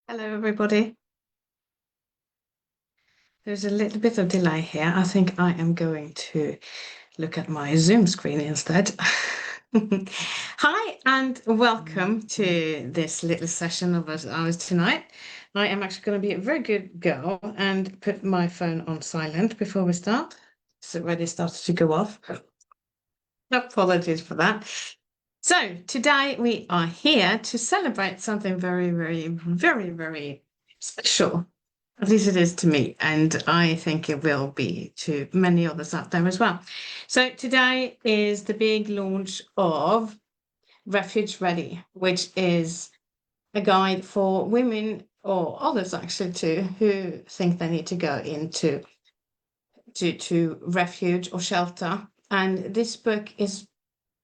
Hello, everybody. There's a little bit of delay here. I think I am going to look at my Zoom screen instead. Hi, and welcome to this little session of ours tonight. I am actually going to be a very good girl and put my phone on silent before we start. It's already started to go off. Apologies for that. So, today we are here to celebrate something very, very, very, very special. At least it is to me, and I think it will be to many others out there as well. So, today is the big launch of Refuge Ready, which is a guide for women or others actually too who think they need to go into to refuge or shelter. And this book is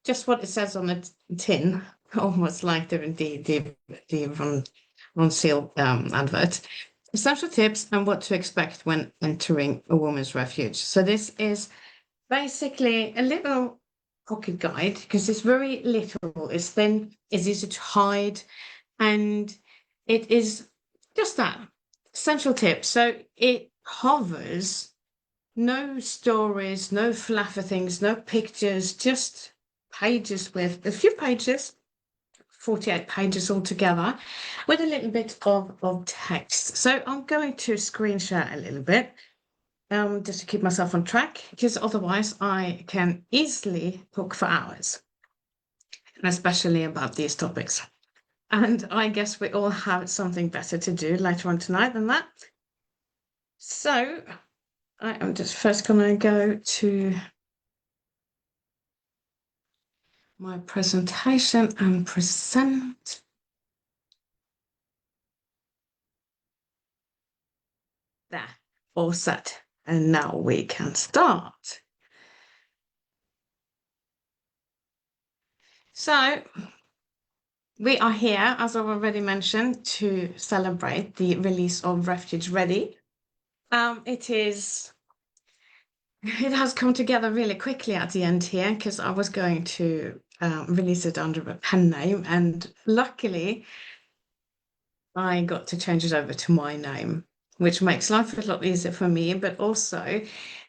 just what it says on the tin, almost like the seal advert. Essential tips and what to expect when entering a woman's refuge. So this is basically a little pocket guide because it's very little. It's thin, it's easy to hide, and it is just that essential tips. So it covers no stories, no fluffer things, no pictures, just pages with a few pages, 48 pages altogether, with a little bit of text. So I'm going to screen share a little bit, just to keep myself on track, because otherwise I can easily talk for hours, and especially about these topics. And I guess we all have something better to do later on tonight than that. So I am just first going to go to my presentation and present. There, all set. And now we can start. So we are here, as I've already mentioned, to celebrate the release of Refuge Ready. It has come together really quickly at the end here because I was going to release it under a pen name, and luckily I got to change it over to my name, which makes life a lot easier for me, but also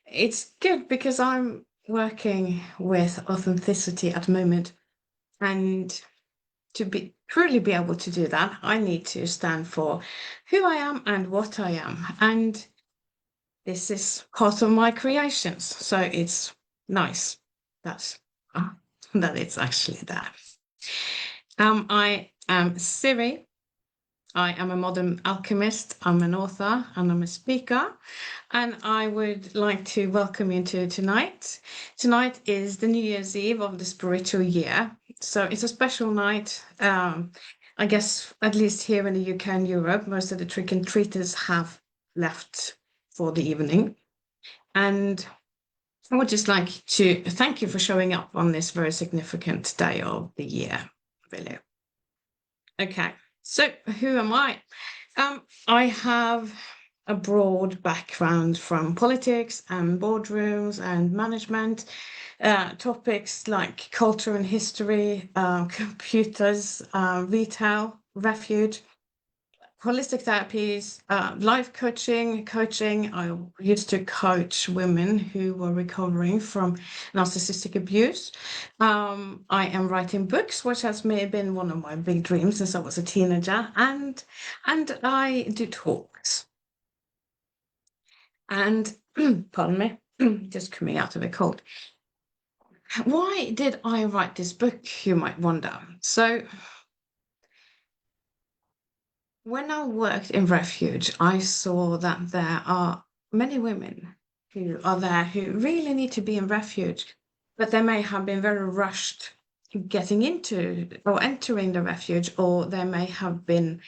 it's good because I'm working with authenticity at the moment. And to be truly be able to do that, I need to stand for who I am and what I am. And this is part of my creations. So it's nice that's that it's actually there. I am Siri. I am a modern alchemist, I'm an author, and I'm a speaker. And I would like to welcome you to tonight. Tonight is the New Year's Eve of the spiritual year. So it's a special night. I guess, at least here in the UK and Europe, most of the trick and treaters have left for the evening. And I would just like to thank you for showing up on this very significant day of the year, really. Okay, so who am I? I have a broad background from politics and boardrooms and management, topics like culture and history, computers, retail, refuge, holistic therapies, life coaching. I used to coach women who were recovering from narcissistic abuse. I am writing books, which has maybe been one of my big dreams since I was a teenager, and I do talks. And pardon me, just coming out of a cold. Why did I write this book, you might wonder? So when I worked in Refuge, I saw that there are many women who are there who really need to be in refuge, but they may have been very rushed getting into or entering the refuge, or they may have been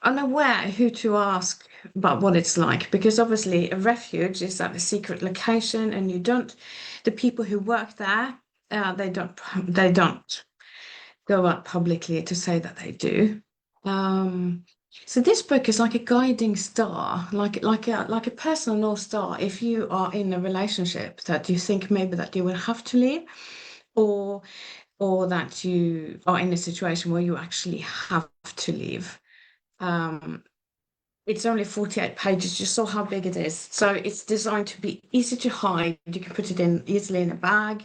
unaware who to ask about what it's like, because obviously a refuge is at a secret location, and the people who work there, they don't go out publicly to say that they do. Um, so this book is like a guiding star, like a personal North Star. If you are in a relationship that you think maybe that you will have to leave, or or that you are in a situation where you actually have to leave. Um, it's only 48 pages. You saw how big it is. So it's designed to be easy to hide. You can put it in easily in a bag,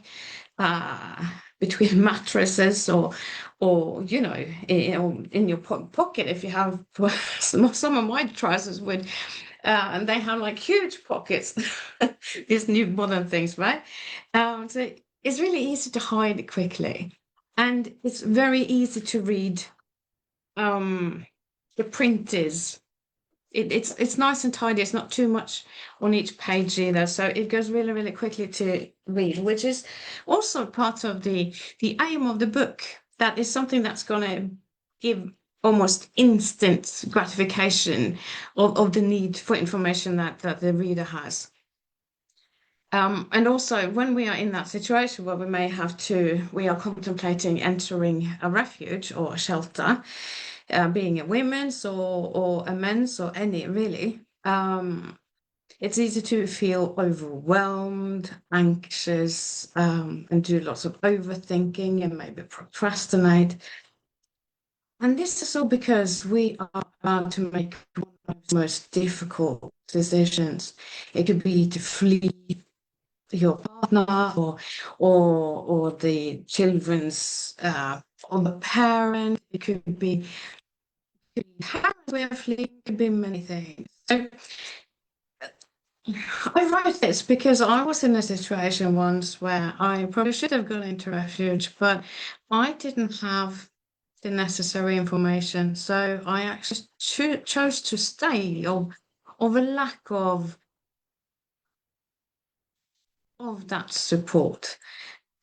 between mattresses, or in your pocket if you have some of my trousers would, and they have like huge pockets. These new modern things, right? So it's really easy to hide quickly, and it's very easy to read. Um, the print is it's nice and tidy. It's not too much on each page either, so it goes really, really quickly to read, which is also part of the aim of the book. That is something that's going to give almost instant gratification of the need for information that the reader has. And also, when we are in that situation where we are contemplating entering a refuge or a shelter, being a women's or a men's or any really, it's easy to feel overwhelmed, anxious, and do lots of overthinking and maybe procrastinate. And this is all because we are about to make one of the most difficult decisions. It could be to flee your partner or the children's or the parent. It could be parents way of fleeing, it could be many things. So I write this because I was in a situation once where I probably should have gone into refuge, but I didn't have the necessary information. So I actually chose to stay of a lack of that support.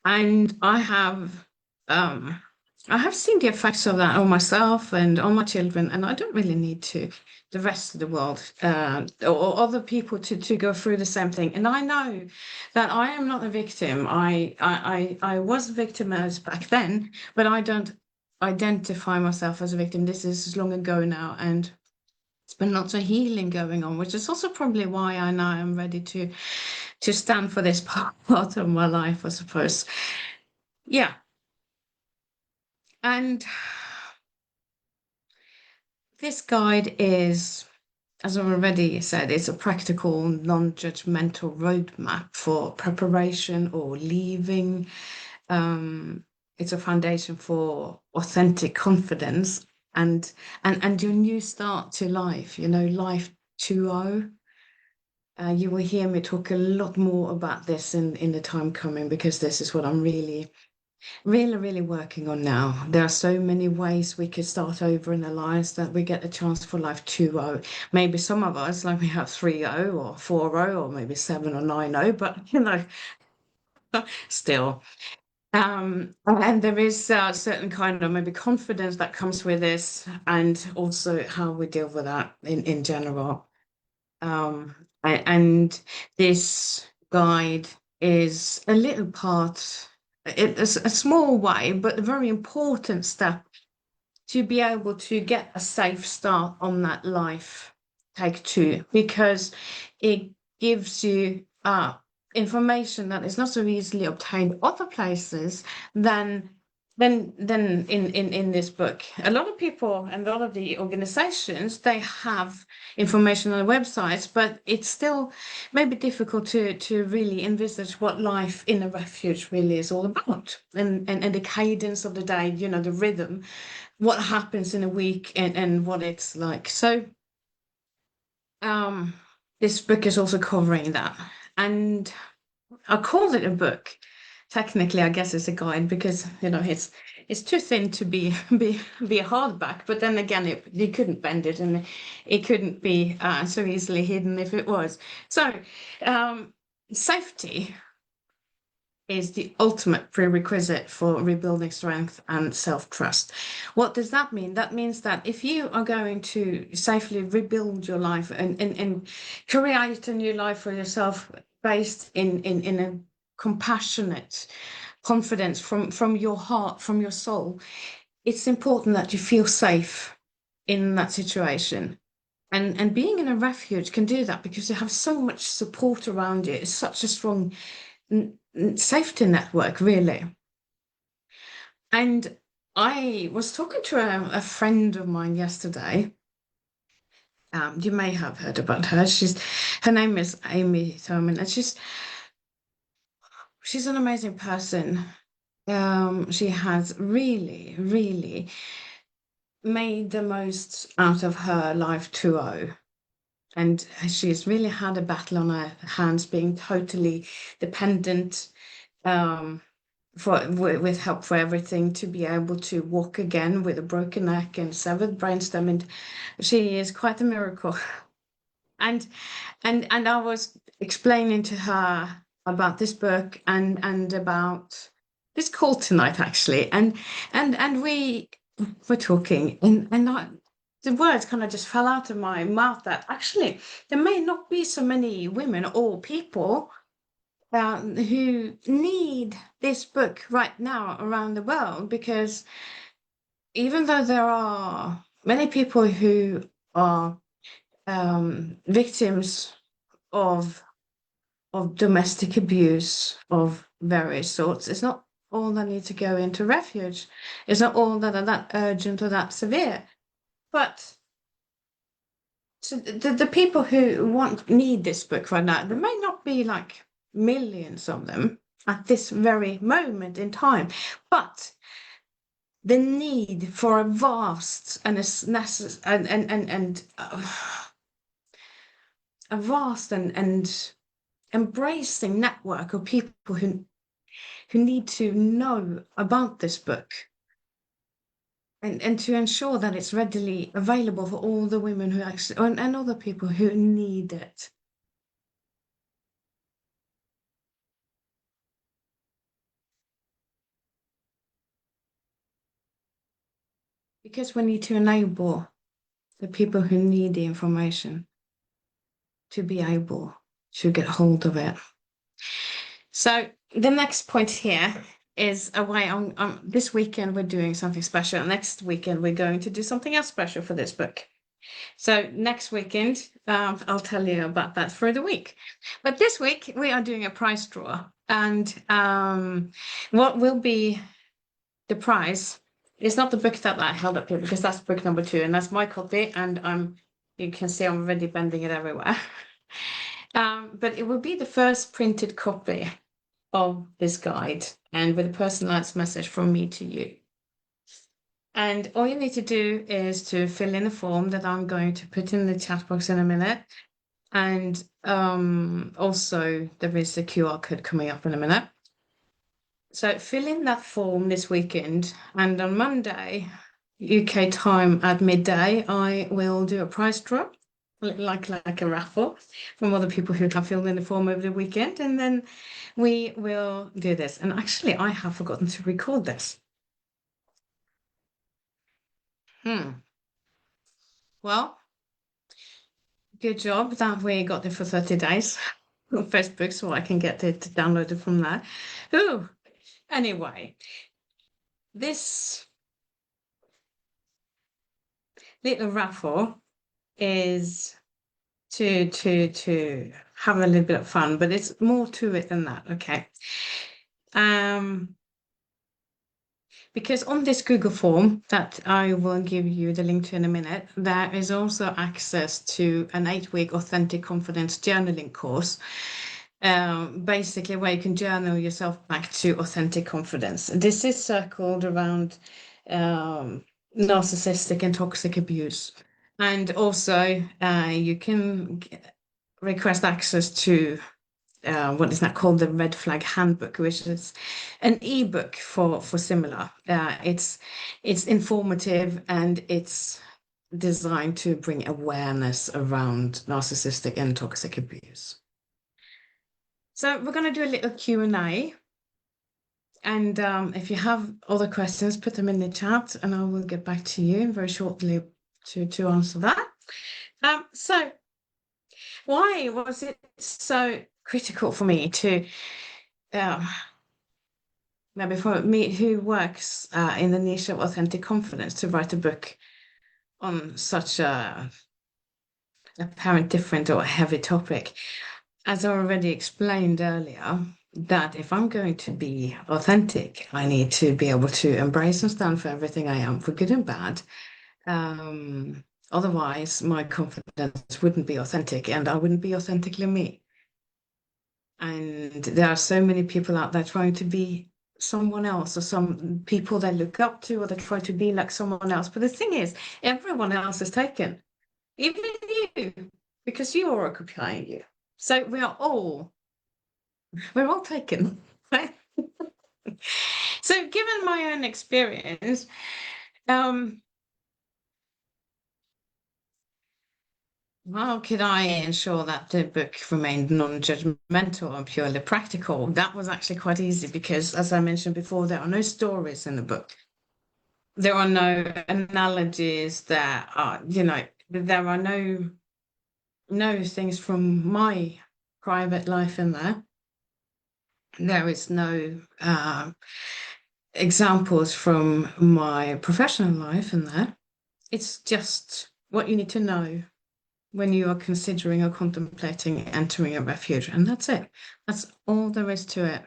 And um I have seen the effects of that on myself and on my children, and I don't really need to the rest of the world or other people to go through the same thing. And I know that I am not a victim. I was a victim as back then, but I don't identify myself as a victim. This is long ago now, and it's been lots of healing going on, which is also probably why I now am ready to stand for this part of my life, I suppose. Yeah. And this guide is, as I've already said, it's a practical, non-judgmental roadmap for preparation or leaving. Um, it's a foundation for authentic confidence and your new start to life, life 2.0. You will hear me talk a lot more about this in the time coming because this is what I'm really really, really working on now. There are so many ways we could start over in our lives that we get a chance for life 2.0. Maybe some of us, like we have 3.0 or 4.0 or maybe 7 or 9.0, but still. And there is a certain kind of maybe confidence that comes with this, and also how we deal with that in general. And this guide is a little part, it's a small way, but a very important step to be able to get a safe start on that life take two, because it gives you information that is not so easily obtained other places than than in this book. A lot of people and a lot of the organizations, they have information on the websites, but it's still maybe difficult to really envisage what life in a refuge really is all about, and the cadence of the day, the rhythm, what happens in a week, and what it's like. So um this book is also covering that. And I called it a book. Technically, I guess it's a guide because it's too thin to be a hardback. But then again, you couldn't bend it, and it couldn't be so easily hidden if it was. So, um, safety is the ultimate prerequisite for rebuilding strength and self-trust. What does that mean? That means that if you are going to safely rebuild your life and create a new life for yourself based in a compassionate confidence from your heart, from your soul, it's important that you feel safe in that situation. And being in a refuge can do that because you have so much support around you. It's such a strong safety network, really. And I was talking to a friend of mine yesterday. You may have heard about her. Her name is Amy Thurman, and she's an amazing person. She has really, really made the most out of her life 2.0. And she's really had a battle on her hands, being totally dependent um, with help for everything to be able to walk again with a broken neck and severed brainstem. And she is quite a miracle. And and I was explaining to her about this book and about this call tonight actually, and we were talking, the words kind of just fell out of my mouth that actually there may not be so many women or people who need this book right now around the world, because even though there are many people who are victims of domestic abuse of various sorts. It's not all that need to go into refuge. It's not all that are that urgent or that severe. But so the people who need this book right now, there may not be like millions of them at this very moment in time, but the need for a vast and a vast and embracing network of people who need to know about this book, and to ensure that it's readily available for all the women who actually and other people who need it. Because we need to enable the people who need the information to be able to get hold of it. So the next point here is a way on this weekend we're doing something special. Next weekend we're going to do something else special for this book. So next weekend, I'll tell you about that for the week. But this week we are doing a prize draw, and what will be the prize is not the book that I held up here, because that's book number 2, and that's my copy, and you can see I'm already bending it everywhere. But it will be the first printed copy of this guide, and with a personalized message from me to you. And all you need to do is to fill in a form that I'm going to put in the chat box in a minute. And also there is a QR code coming up in a minute. So fill in that form this weekend, and on Monday, UK time at midday, I will do a prize draw, like a raffle from other people who have filled in the form over the weekend, and then we will do this. And actually, I have forgotten to record this. Well, good job that we got it for 30 days on Facebook, so I can get it downloaded from there. Ooh, anyway, this little raffle is to have a little bit of fun, but it's more to it than that, okay? Um, because on this Google form that I will give you the link to in a minute, there is also access to an 8-week authentic confidence journaling course. Basically where you can journal yourself back to authentic confidence. This is circled around narcissistic and toxic abuse. And also you can request access to what is that called, the Red Flag Handbook, which is an ebook for similar. It's informative, and it's designed to bring awareness around narcissistic and toxic abuse. So we're going to do a little Q&A. And if you have other questions, put them in the chat, and I will get back to you very shortly to answer that. So why was it so critical for me to, maybe for me who works in the niche of authentic confidence, to write a book on such a apparent different or heavy topic? As I already explained earlier, that if I'm going to be authentic, I need to be able to embrace and stand for everything I am, for good and bad. Otherwise, my confidence wouldn't be authentic and I wouldn't be authentically me. And there are so many people out there trying to be someone else or some people they look up to or they try to be like someone else. But the thing is, everyone else is taken, even you, because you are occupying you. So we're all taken, right? So given my own experience, um, how could I ensure that the book remained non-judgmental and purely practical? That was actually quite easy because, as I mentioned before, there are no stories in the book. There are no analogies. There are no things from my private life in there. There is no examples from my professional life in there. It's just what you need to know when you are considering or contemplating entering a refuge, and that's it. That's all there is to it.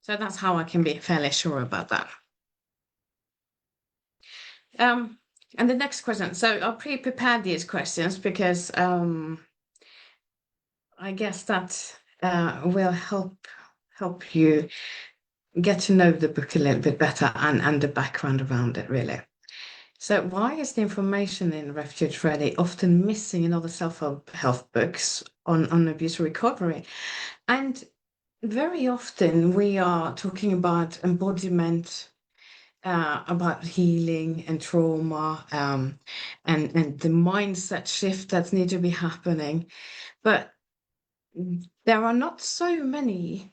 So that's how I can be fairly sure about that. Um, and the next question. So I'll pre-prepare these questions because I guess that will help you get to know the book a little bit better and the background around it, really. So, why is the information in Refuge Ready often missing in other self-help health books on abuse recovery? And very often we are talking about embodiment, about healing and trauma, and the mindset shift that needs to be happening. But there are not so many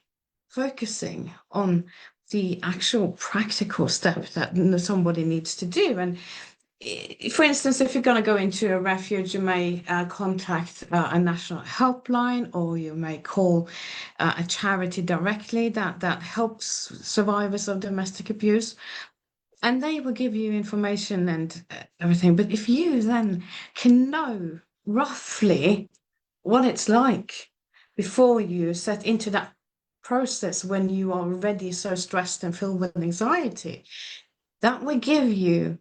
focusing on the actual practical steps that somebody needs to do. And for instance, if you're going to go into a refuge, you may contact a national helpline, or you may call a charity directly that helps survivors of domestic abuse, and they will give you information and everything. But if you then can know roughly what it's like before you set into that process when you are already so stressed and filled with anxiety, that will give you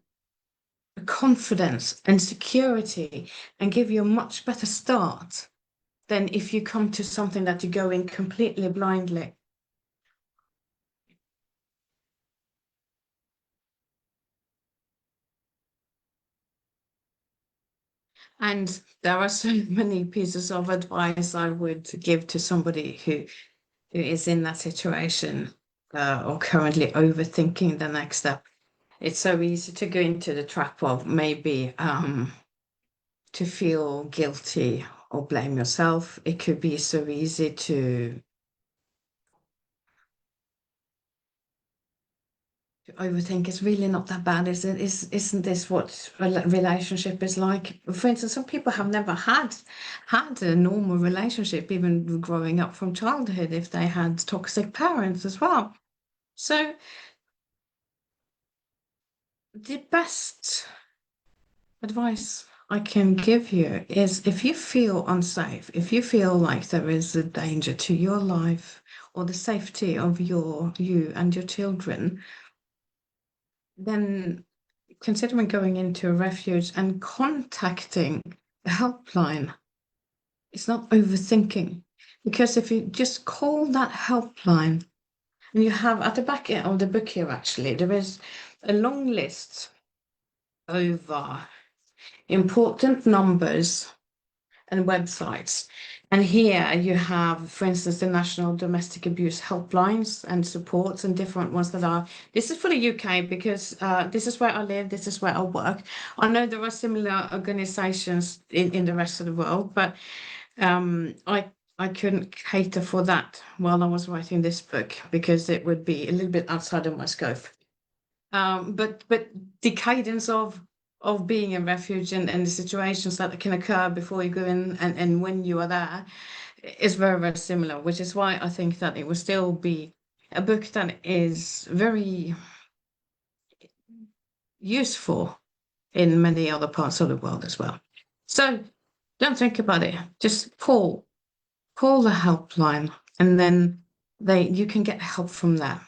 confidence and security and give you a much better start than if you come to something that you go in completely blindly. And there are so many pieces of advice I would give to somebody who is in that situation or currently overthinking the next step. It's so easy to go into the trap of maybe to feel guilty or blame yourself. It could be so easy to overthink. It's really not that bad, is it? Isn't this what a relationship is like? For instance, some people have never had a normal relationship, even growing up from childhood, if they had toxic parents as well. So the best advice I can give you is if you feel unsafe, if you feel like there is a danger to your life or the safety of you and your children, then considering going into a refuge and contacting a helpline, it's not overthinking. Because if you just call that helpline, and you have at the back of the book here, actually, there is a long list over important numbers and websites. And here you have, for instance, the National Domestic Abuse Helplines and supports and different ones that are. This is for the UK because this is where I live, this is where I work. I know there are similar organizations in the rest of the world, but I couldn't cater for that while I was writing this book because it would be a little bit outside of my scope. But the cadence of being a refuge and the situations that can occur before you go in and when you are there is very, very similar, which is why I think that it will still be a book that is very useful in many other parts of the world as well. So Don't think about it. Just call the helpline, and then they you can get help from there.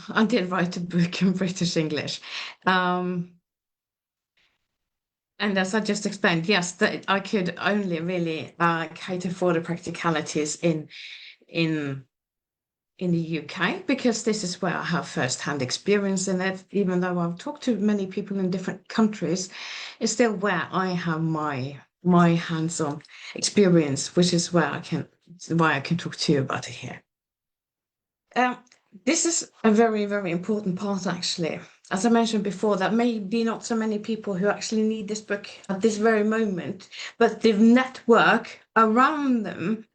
I did write a book in British English. Um, and as I just explained, yes, that I could only really cater for the practicalities in in the UK because this is where I have first-hand experience in it. Even though I've talked to many people in different countries, it's still where I have my hands-on experience, which is why I can talk to you about it here. Um, this is a very, very important part, actually. As I mentioned before, that may be not so many people who actually need this book at this very moment, but the network around them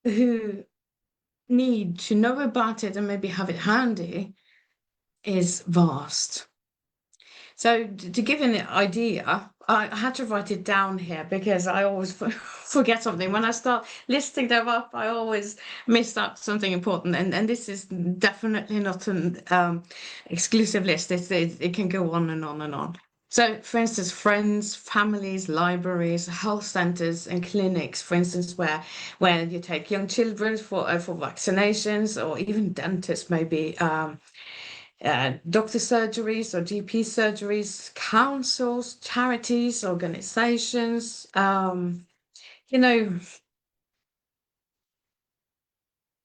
who need to know about it and maybe have it handy is vast. So to give you an idea, I had to write it down here because I always forget something. When I start listing them up, I always miss out something important. And this is definitely not an exclusive list. It can go on and on and on. So, for instance, friends, families, libraries, health centers, and clinics, for instance, where you take young children for vaccinations, or even dentists, maybe doctor surgeries or GP surgeries, councils, charities, organizations, you know,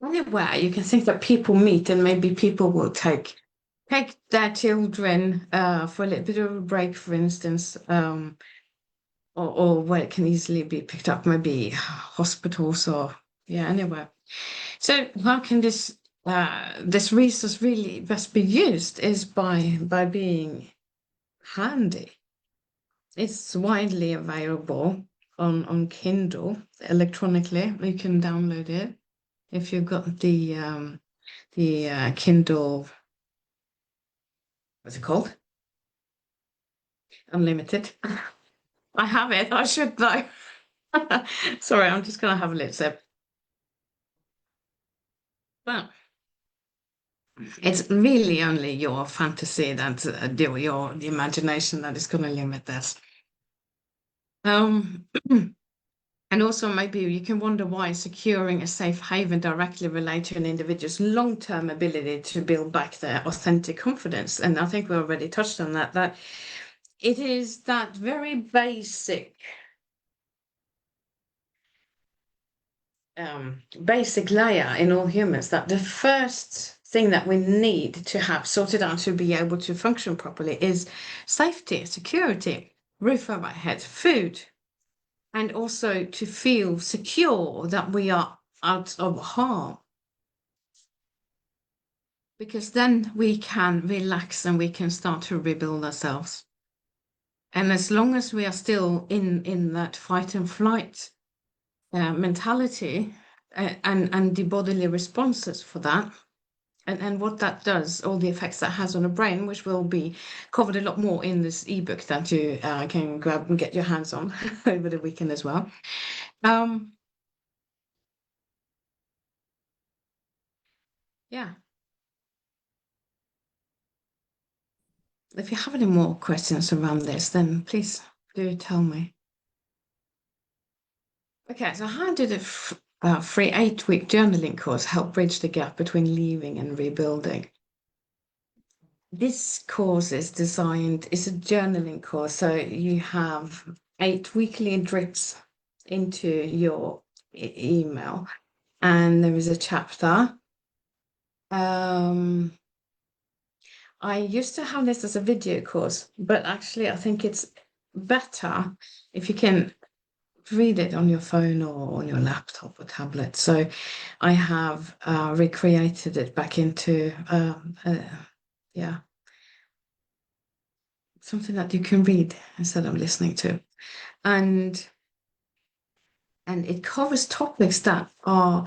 anywhere you can think that people meet and maybe people will take their children for a little bit of a break, for instance, or where it can easily be picked up, maybe hospitals or yeah, anywhere. So how can this resource really best be used is by being handy. It's widely available on Kindle electronically. You can download it if you've got the Kindle. What's it called? Unlimited. I have it. I should know. Sorry, I'm just gonna have a little sip. But it's really only your fantasy that your the imagination that is going to limit this. Um, And also, maybe you can wonder why securing a safe haven directly relates to an individual's long-term ability to build back their authentic confidence. And I think we already touched on that, that it is that very basic layer in all humans that the first thing that we need to have sorted out to be able to function properly is safety, security, roof over our heads, food, and also to feel secure that we are out of harm. Because then we can relax and we can start to rebuild ourselves. And as long as we are still in that fight and flight mentality and the bodily responses for that, and what that does, all the effects that has on the brain, which will be covered a lot more in this ebook that you can grab and get your hands on over the weekend as well. Um, yeah, if you have any more questions around this, then please do tell me. Okay, so how did a free 8-week journaling course help bridge the gap between leaving and rebuilding? This course is a journaling course, so you have 8 weekly drips into your email, and there is a chapter. Um, I used to have this as a video course, but actually, I think it's better if you can read it on your phone or on your laptop or tablet. So I have recreated it back into yeah, something that you can read instead of listening to. And and it covers topics that are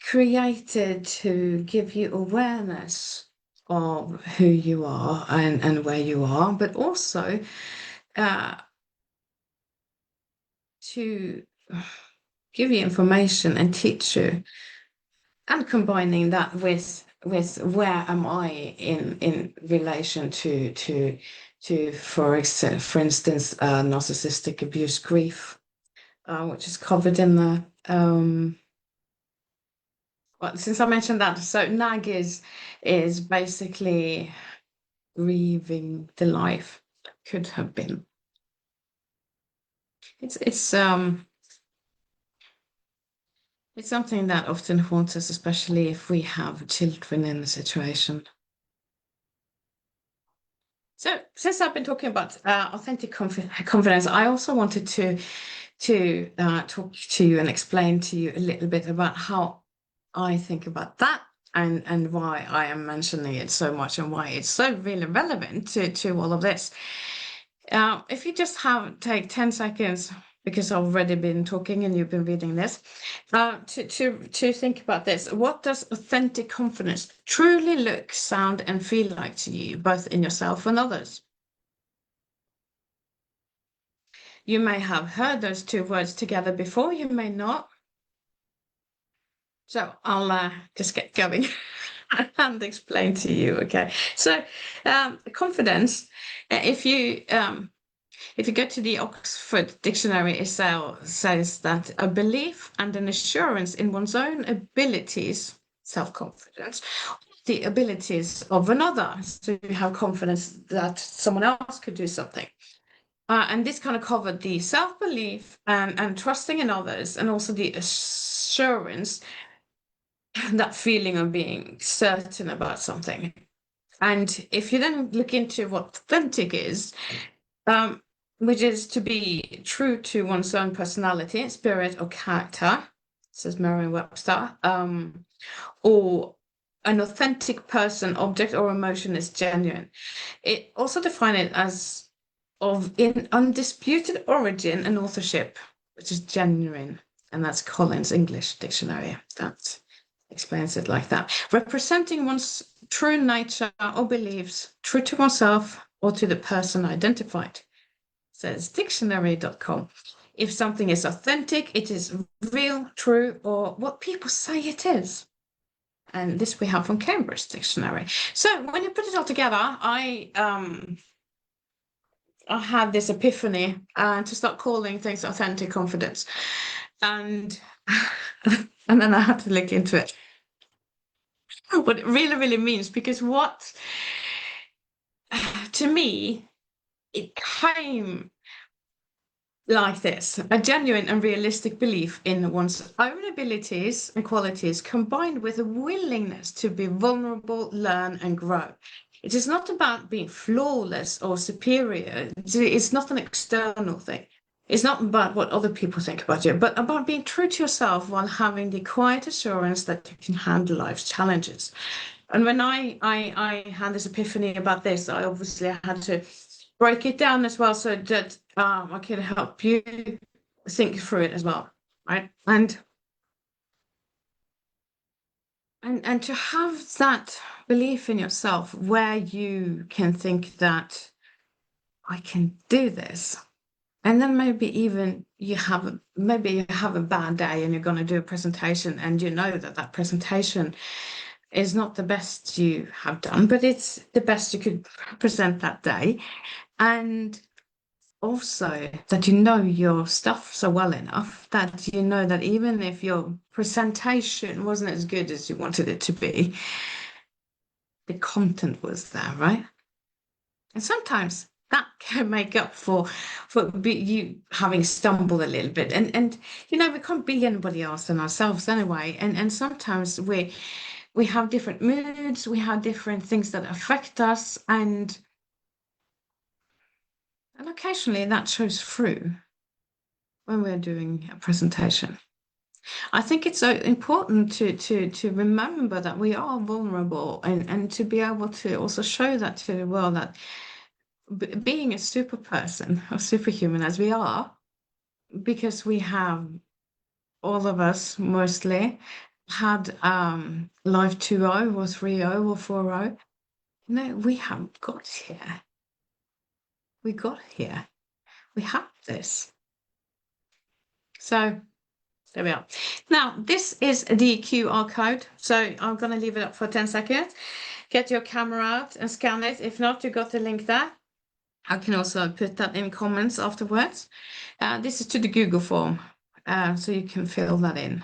created to give you awareness of who you are and where you are, but also uh, to give you information and teach you, and combining that with where am I in relation to for instance, narcissistic abuse grief, which is covered in the well, since I mentioned that, so nag is basically grieving the life that could have been. It's it's something that often haunts us, especially if we have children in the situation. So, since I've been talking about authentic confidence, I also wanted to talk to you and explain to you a little bit about how I think about that and why I am mentioning it so much and why it's so really relevant to all of this. If you just take 10 seconds, because I've already been talking and you've been reading this, to think about this. What does authentic confidence truly look, sound, and feel like to you, both in yourself and others? You may have heard those two words together before, you may not. So I'll just get going and explain to you. Okay. So confidence, if you go to the Oxford Dictionary, it says that a belief and an assurance in one's own abilities, self-confidence, the abilities of another. So you have confidence that someone else could do something. And this kind of covered the self-belief and trusting in others, and also the assurance, that feeling of being certain about something. And if you then look into what authentic is, um, which is to be true to one's own personality, spirit, or character, says Merriam-Webster, or an authentic person, object, or emotion is genuine. It also defines it as of in undisputed origin and authorship, which is genuine, and that's Collins English Dictionary. That explains it like that. Representing one's true nature or beliefs, true to oneself or to the person identified, says dictionary.com. If something is authentic, it is real, true, or what people say it is. And this we have from Cambridge Dictionary. So when you put it all together, I had this epiphany to start calling things authentic confidence. And and then I had to look into it. What it really, really means, because what to me, it came like this: a genuine and realistic belief in one's own abilities and qualities, combined with a willingness to be vulnerable, learn, and grow. It is not about being flawless or superior. It's not an external thing. It's not about what other people think about you, but about being true to yourself while having the quiet assurance that you can handle life's challenges. And when I had this epiphany about this, I obviously had to break it down as well so that I can help you think through it as well, right? And to have that belief in yourself where you can think that I can do this. And then maybe you have a bad day and you're going to do a presentation, and you know that that presentation is not the best you have done, but it's the best you could present that day. And also that you know your stuff so well enough that you know that even if your presentation wasn't as good as you wanted it to be, the content was there, right? And sometimes that can make up for you having stumbled a little bit. And we can't be anybody else than ourselves anyway. And sometimes we have different moods, we have different things that affect us, and occasionally that shows through when we're doing a presentation. I think it's so important to remember that we are vulnerable, and to be able to also show that to the world, that being a super person or superhuman as we are, because we have, all of us mostly, had life 2.0 or 3.0 or 4.0. No, we have got here. We got here. We have this. So there we are. Now, this is the QR code. So I'm going to leave it up for 10 seconds. Get your camera out and scan it. If not, you got the link there. I can also put that in comments afterwards. This is to the Google form, so you can fill that in.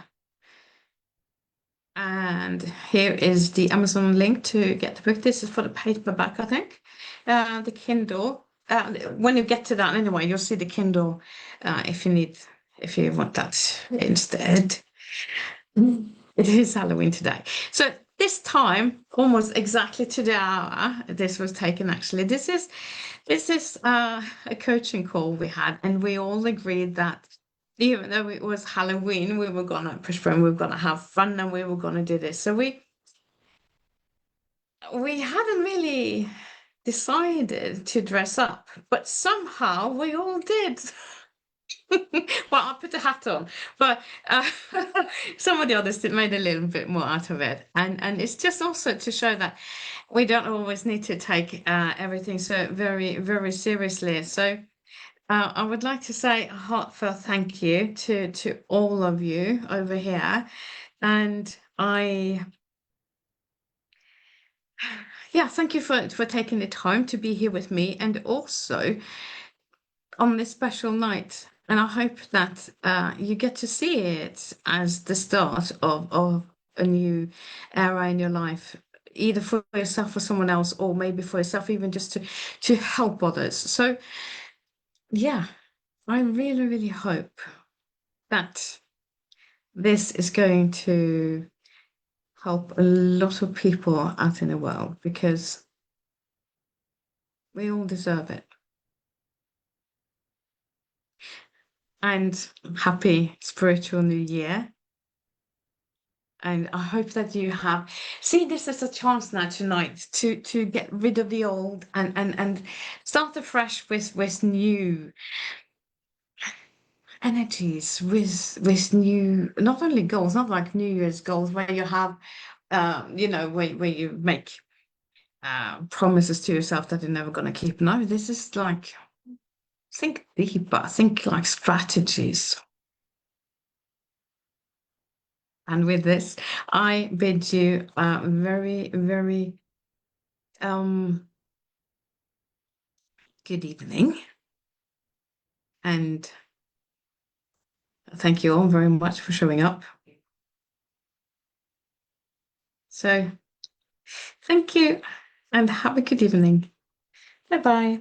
And here is the Amazon link to get the book. This is for the paperback, I think. The Kindle. When you get to that anyway, you'll see the Kindle if you need, if you want that instead. It is Halloween today. So this time, almost exactly to the hour, this was taken actually. This is a coaching call we had, and we all agreed that even though it was Halloween, we were gonna push for and we were gonna have fun and we were gonna do this. So we hadn't really decided to dress up, but somehow we all did. Well, I put a hat on, but some of the others did made a little bit more out of it, and it's just also to show that we don't always need to take everything so very, very seriously. So I would like to say a heartfelt thank you to all of you over here, and yeah, thank you for taking the time to be here with me, and also on this special night. And I hope that you get to see it as the start of a new era in your life, either for yourself or someone else, or maybe for yourself, even just to help others. So yeah, I really, really hope that this is going to help a lot of people out in the world because we all deserve it. And happy spiritual new year. And I hope that you have see this as a chance now tonight to get rid of the old and start afresh with new energies, with new not only goals, not like New Year's goals where you have where you make promises to yourself that you're never gonna keep. No, this is like think deeper, think like strategies. And with this, I bid you a very, very um good evening. And thank you all very much for showing up. So thank you and have a good evening. Bye bye.